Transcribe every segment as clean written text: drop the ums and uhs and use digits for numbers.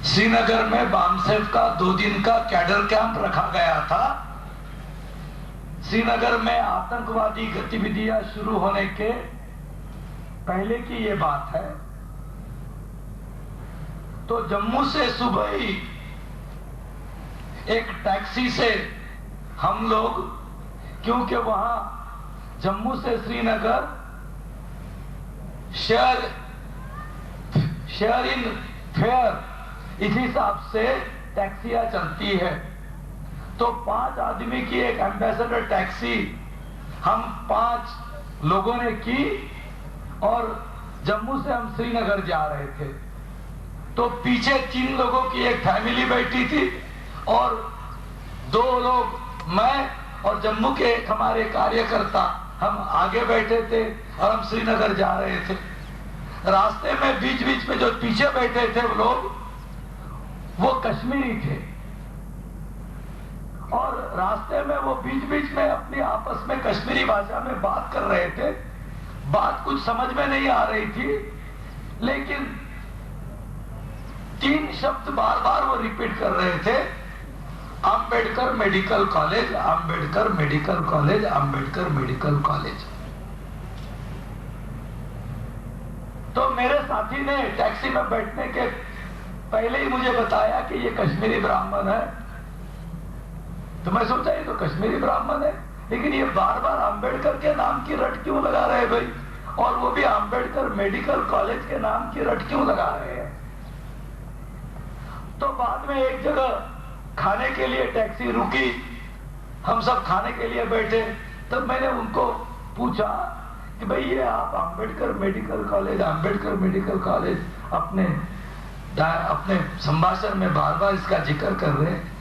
श्रीनगर में बामसेफ का 2 दिन का कैडर कैंप रखा गया था। श्रीनगर में आतंकवादी गतिविधियां शुरू होने के पहले की ये बात है। तो जम्मू से सुबह ही एक टैक्सी से हम लोग, क्योंकि वहां जम्मू से श्रीनगर शेयर इन फेयर इस हिसाब से टैक्सियां चलती है, तो 5 आदमी की एक एम्बेसडर टैक्सी हम 5 लोगों ने की और जम्मू से हम श्रीनगर जा रहे थे। तो पीछे 3 लोगों की एक फैमिली बैठी थी और 2 लोग, मैं और जम्मू के एक हमारे कार्यकर्ता, हम आगे बैठे थे और हम श्रीनगर जा रहे थे। रास्ते में बीच बीच में जो पीछे बैठे थे वो लोग, वो कश्मीरी थे और रास्ते में वो बीच बीच में अपनी आपस में कश्मीरी भाषा में बात कर रहे थे। बात कुछ समझ में नहीं आ रही थी, लेकिन 3 शब्द बार बार वो रिपीट कर रहे थे, Ambedkar medical college, Ambedkar medical college, Ambedkar medical college. तो मेरे साथी ने टैक्सी में बैठने के पहले ही मुझे बताया कि ये कश्मीरी ब्राह्मण है। तो मैं सोचा ये तो कश्मीरी ब्राह्मण है, लेकिन ये बार बार अंबेडकर के नाम की रट क्यों लगा रहे भाई, और वो भी अंबेडकर मेडिकल कॉलेज के नाम की रट क्यों लगा रहे हैं। तो बाद में एक जगह खाने के लिए टैक्सी रुकी, हम सब खाने के लिए बैठे। तब मैंने उनको पूछा कि भाई ये आप Ambedkar medical college, Ambedkar medical college अपने संभाषण में बार बार इसका जिक्र कर रहे हैं,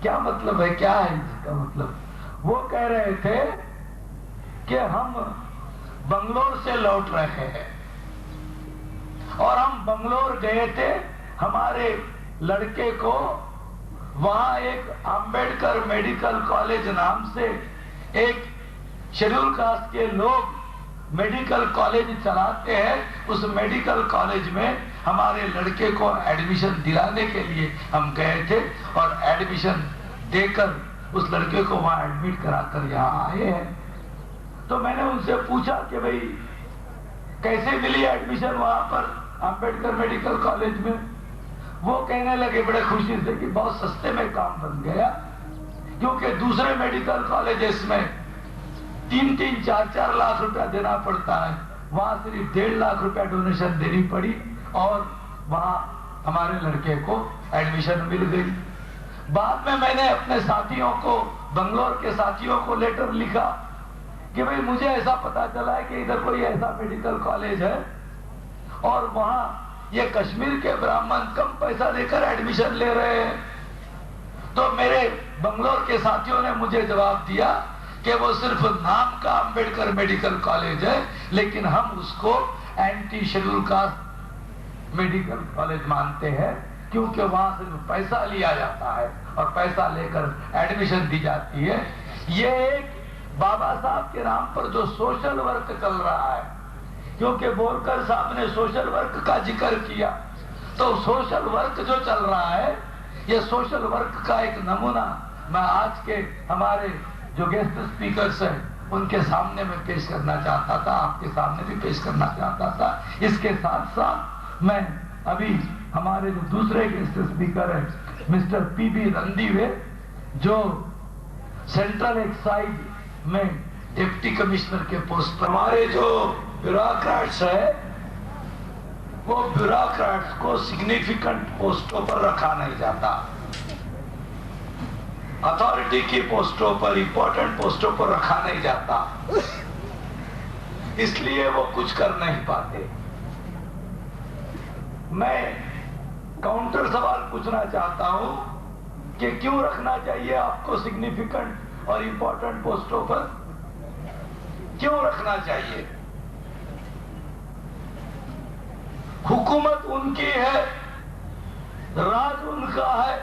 क्या मतलब है, क्या है इसका मतलब। वो कह रहे थे कि हम बंगलोर से लौट रहे हैं और हम बंगलोर गए थे, हमारे लड़के को वहां एक अंबेडकर मेडिकल कॉलेज नाम से एक शेड्यूल कास्ट के लोग मेडिकल कॉलेज चलाते हैं। उस मेडिकल कॉलेज में हमारे लड़के को एडमिशन दिलाने के लिए हम गए थे और एडमिशन देकर उस लड़के को वहां एडमिट कराकर यहाँ आए हैं। तो मैंने उनसे पूछा कि भाई कैसे मिली एडमिशन वहां पर अंबेडकर मेडिकल कॉलेज में। वो कहने लगे बड़े खुशी से कि बहुत सस्ते में काम बन गया, क्योंकि दूसरे मेडिकल कॉलेजेस में 3-3, 4-4 लाख रुपया देना पड़ता है, वहां सिर्फ 1.5 लाख रुपया डोनेशन देनी पड़ी और वहां हमारे लड़के को एडमिशन मिल गई। बाद में मैंने अपने साथियों को, बंगलोर के साथियों को लेटर लिखा कि भाई मुझे ऐसा पता चला है कि इधर कोई ऐसा मेडिकल कॉलेज है और वहां ये कश्मीर के ब्राह्मण कम पैसा लेकर एडमिशन ले रहे हैं। तो मेरे बंगलोर के साथियों ने मुझे जवाब दिया कि वो सिर्फ नाम का अंबेडकर मेडिकल कॉलेज है, लेकिन हम उसको anti schedule caste medical college मानते हैं, क्योंकि वहां सिर्फ पैसा लिया जाता है और पैसा लेकर एडमिशन दी जाती है। ये एक बाबा साहब के नाम पर जो सोशल वर्क चल रहा है, क्योंकि बोरकर साहब ने सोशल वर्क का जिक्र किया, तो सोशल वर्क जो चल रहा है, ये सोशल वर्क का एक नमूना मैं आज के हमारे जो गेस्ट स्पीकर्स हैं उनके सामने में पेश करना चाहता था, आपके सामने भी पेश करना चाहता था। इसके साथ साथ मैं अभी हमारे जो दूसरे गेस्ट स्पीकर हैं मिस्टर पीबी रणदीवे, जो सेंट्रल एक्साइज में डिप्टी कमिश्नर के पोस्ट पर, हमारे जो ब्यूरोक्रेट्स है वो ब्यूरोक्रेट्स को सिग्निफिकेंट पोस्टों पर रखा नहीं जाता, अथॉरिटी की पोस्टों पर, इंपॉर्टेंट पोस्टों पर रखा नहीं जाता, इसलिए वो कुछ कर नहीं पाते। मैं काउंटर सवाल पूछना चाहता हूं कि क्यों रखना चाहिए आपको सिग्निफिकेंट और इंपॉर्टेंट पोस्टों पर, क्यों रखना चाहिए? हुकूमत उनकी है, राज उनका है,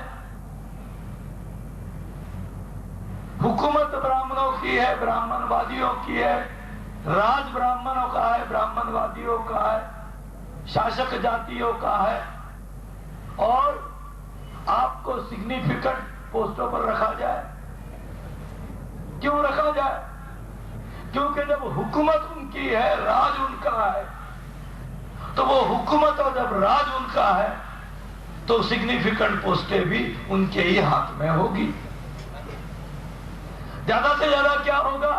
हुकूमत ब्राह्मणों की है, ब्राह्मणवादियों की है, राज ब्राह्मणों का है, ब्राह्मणवादियों का है, शासक जातियों का है, और सिग्निफिकेंट पोस्टों पर रखा जाए। क्यों रखा जाए? क्योंकि जब हुकूमत उनकी है, राज उनका है, तो वो हुकूमत और जब राज उनका है तो सिग्निफिकेंट पोस्टें भी उनके ही हाथ में होगी। ज्यादा से ज्यादा क्या होगा?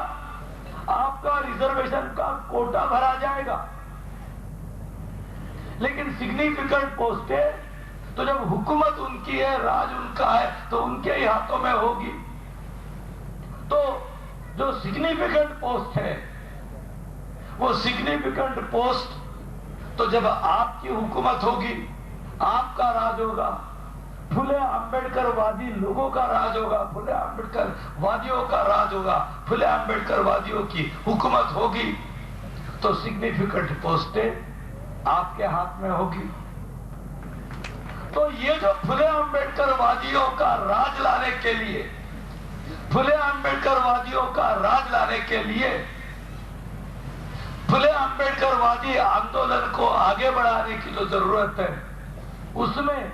आपका रिजर्वेशन का कोटा भरा जाएगा, लेकिन सिग्निफिकेंट पोस्टें तो जब हुकूमत उनकी है, राज उनका है, तो उनके ही हाथों में होगी। तो जो सिग्निफिकेंट पोस्ट है, वो सिग्निफिकेंट पोस्ट तो जब आपकी हुकूमत होगी, आपका राज होगा, फुले अम्बेडकर वादी लोगों का राज होगा, फुले अम्बेडकर वादियों का राज होगा, फुले अम्बेडकर वादियों की हुकूमत होगी, तो सिग्निफिकेंट पोस्टें आपके हाथ में होगी। तो ये जो फुले अम्बेडकर वादियों का राज लाने के लिए, फुले अम्बेडकर वादियों का राज लाने के लिए, फुले अम्बेडकर वादी आंदोलन को आगे बढ़ाने की जो जरूरत है, उसमें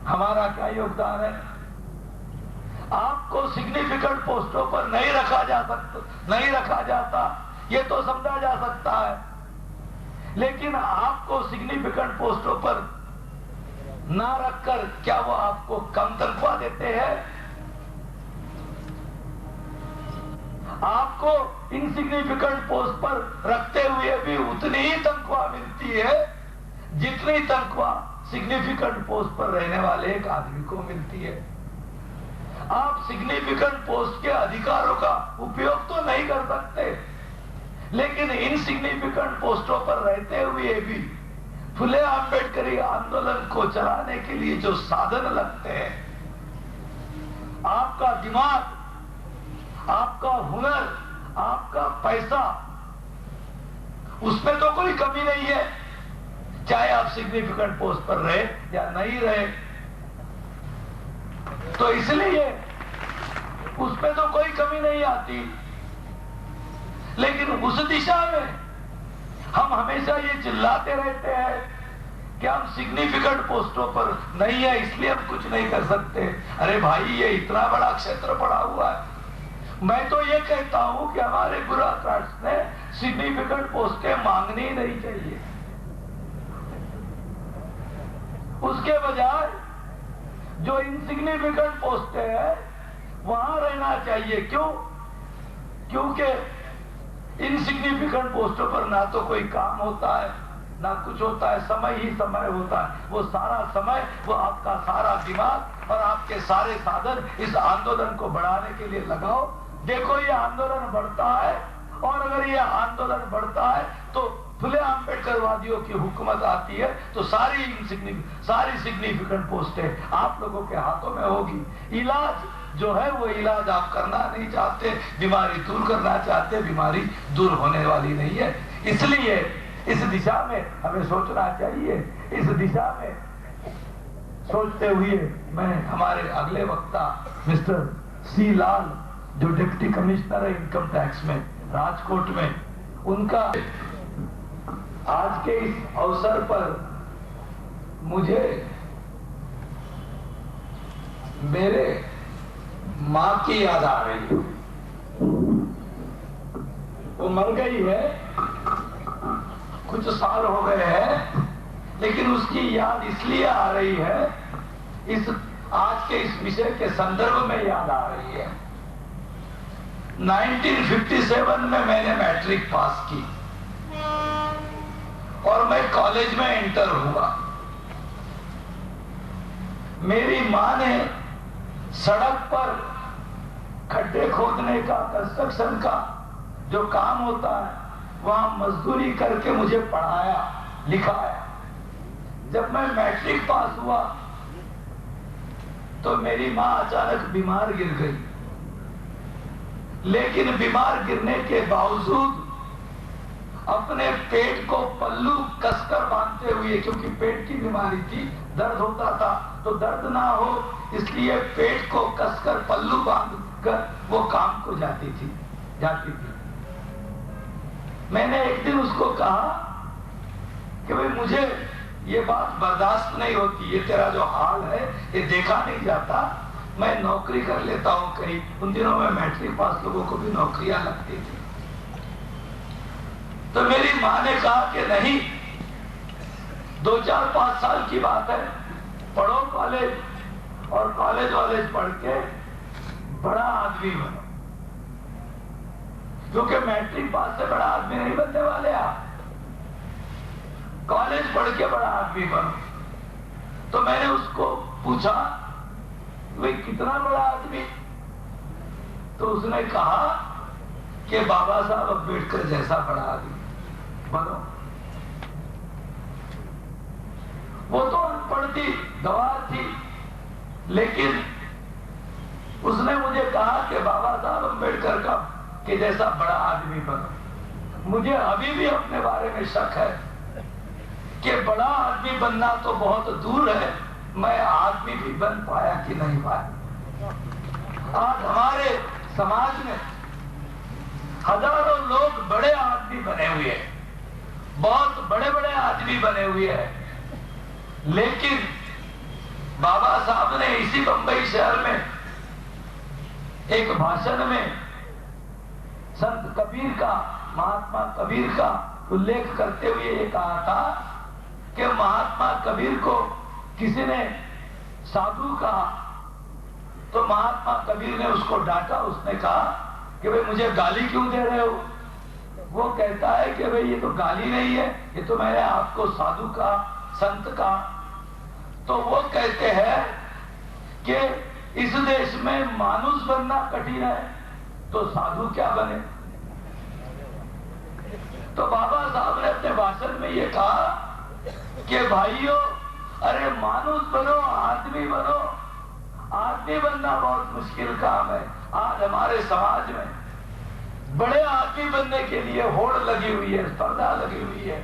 हमारा क्या योगदान है? आपको सिग्निफिकेंट पोस्टों पर नहीं रखा जा सकता, नहीं रखा जाता, ये तो समझा जा सकता है, लेकिन आपको सिग्निफिकेंट पोस्टों पर ना रखकर क्या वो आपको कम तनख्वाह देते हैं? आपको इनसिग्निफिकेंट पोस्ट पर रखते हुए भी उतनी ही तनख्वाह मिलती है जितनी तनख्वाह सिग्निफिकेंट पोस्ट पर रहने वाले एक आदमी को मिलती है। आप सिग्निफिकेंट पोस्ट के अधिकारों का उपयोग तो नहीं कर सकते, लेकिन इनसिग्निफिकेंट पोस्टों पर रहते हुए भी फुले अम्बेडकरी आंदोलन को चलाने के लिए जो साधन लगते हैं, आपका दिमाग, आपका हुनर, आपका पैसा, उसमें तो कोई कमी नहीं है, चाहे आप सिग्निफिकेंट पोस्ट पर रहे या नहीं रहे। तो इसलिए उसमें तो कोई कमी नहीं आती, लेकिन उस दिशा में हम हमेशा ये चिल्लाते रहते हैं कि हम सिग्निफिकेंट पोस्टों पर नहीं है इसलिए हम कुछ नहीं कर सकते। अरे भाई, ये इतना बड़ा क्षेत्र पड़ा हुआ है। मैं तो ये कहता हूं कि हमारे ब्यूरोक्रेट्स ने सिग्निफिकेंट पोस्टें मांगनी ही नहीं चाहिए, उसके बजाय जो इनसिग्निफिकेंट पोस्टें हैं वहां रहना चाहिए। क्यों? क्योंकि इनसिग्निफिकेंट पोस्टों पर ना तो कोई काम होता है, ना कुछ होता है, समय ही समय होता है। वो सारा समय, वो आपका सारा दिमाग और आपके सारे साधन इस आंदोलन को बढ़ाने के लिए लगाओ। देखो, ये आंदोलन बढ़ता है, और अगर ये आंदोलन बढ़ता है तो फुले अम्बेडकर वादियों की हुकूमत आती है, तो सारी सिग्निफिकेंट पोस्टें आप लोगों के हाथों में होगी। इलाज जो है वो इलाज आप करना नहीं चाहते, बीमारी दूर करना चाहते, बीमारी दूर होने वाली नहीं है। इसलिए इस दिशा में हमें सोचना चाहिए। इस दिशा में सोचते हुए मैं हमारे अगले वक्ता मिस्टर सी लाल, जो डिप्टी कमिश्नर है इनकम टैक्स में राजकोट में, उनका आज के इस अवसर पर मुझे मेरे मां की याद आ रही है। वो मर गई है, कुछ साल हो गए हैं, लेकिन उसकी याद इसलिए आ रही है, इस आज के इस विषय के संदर्भ में याद आ रही है। 1957 में मैंने मैट्रिक पास की और मैं कॉलेज में एंटर हुआ। मेरी मां ने सड़क पर खड्डे खोदने का, कंस्ट्रक्शन का जो काम होता है, वहां मजदूरी करके मुझे पढ़ाया, लिखाया। जब मैं मैट्रिक पास हुआ तो मेरी मां अचानक बीमार गिर गई, लेकिन बीमार गिरने के बावजूद अपने पेट को पल्लू कसकर बांधते हुए, क्योंकि पेट की बीमारी थी, दर्द होता था, तो दर्द ना हो इसलिए पेट को कसकर पल्लू बांधकर वो काम को जाती थी। मैंने एक दिन उसको कहा कि भाई मुझे ये बात बर्दाश्त नहीं होती, ये तेरा जो हाल है ये देखा नहीं जाता। मैं नौकरी कर लेता हूँ कहीं। उन दिनों में मैट्रिक पास लोगों को भी नौकरियां लगती थी। तो मेरी माँ ने कहा कि नहीं, 2-4-5 साल की बात है, पढ़ो कॉलेज और कॉलेज वॉलेज पढ़ के बड़ा आदमी बनो, क्योंकि मैट्रिक पास से बड़ा आदमी नहीं बनने वाले आप, कॉलेज पढ़ के बड़ा आदमी बनो। तो मैंने उसको पूछा भाई कितना बड़ा आदमी? तो उसने कहा कि बाबा साहब अम्बेडकर जैसा बड़ा आदमी बनो। वो तो अनपढ़ थी, गवार थी, लेकिन उसने मुझे कहा कि बाबा साहब अम्बेडकर का के जैसा बड़ा आदमी बनो। मुझे अभी भी अपने बारे में शक है कि बड़ा आदमी बनना तो बहुत दूर है, मैं आदमी भी बन पाया कि नहीं पाया। आज हमारे समाज में हजारों लोग बड़े आदमी बने हुए हैं, बहुत बड़े बड़े आदमी बने हुए हैं, लेकिन बाबा साहब ने इसी बंबई शहर में एक भाषण में संत कबीर का, महात्मा कबीर का उल्लेख करते हुए ये कहा था कि महात्मा कबीर को किसी ने साधु कहा, तो महात्मा कबीर ने उसको डांटा। उसने कहा कि भाई मुझे गाली क्यों दे रहे हो? वो कहता है कि भाई ये तो गाली नहीं है, ये तो मैंने आपको साधु का, संत का। तो वो कहते हैं कि इस देश में मानुष बनना कठिन है, तो साधु क्या बने? तो बाबा साहब ने अपने भाषण में ये कहा कि भाइयों, अरे मानुष बनो, आदमी बनो। आदमी बनना बहुत मुश्किल काम है। आज हमारे समाज में बड़े आदमी बनने के लिए होड़ लगी हुई है, स्पर्धा लगी हुई है,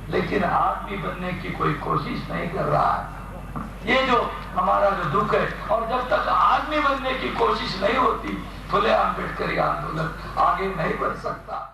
लेकिन आदमी बनने की कोई कोशिश नहीं कर रहा है। ये जो हमारा जो दुख है, और जब तक आदमी बनने की कोशिश नहीं होती, फुले अम्बेडकरी आंदोलन आगे नहीं बढ़ सकता।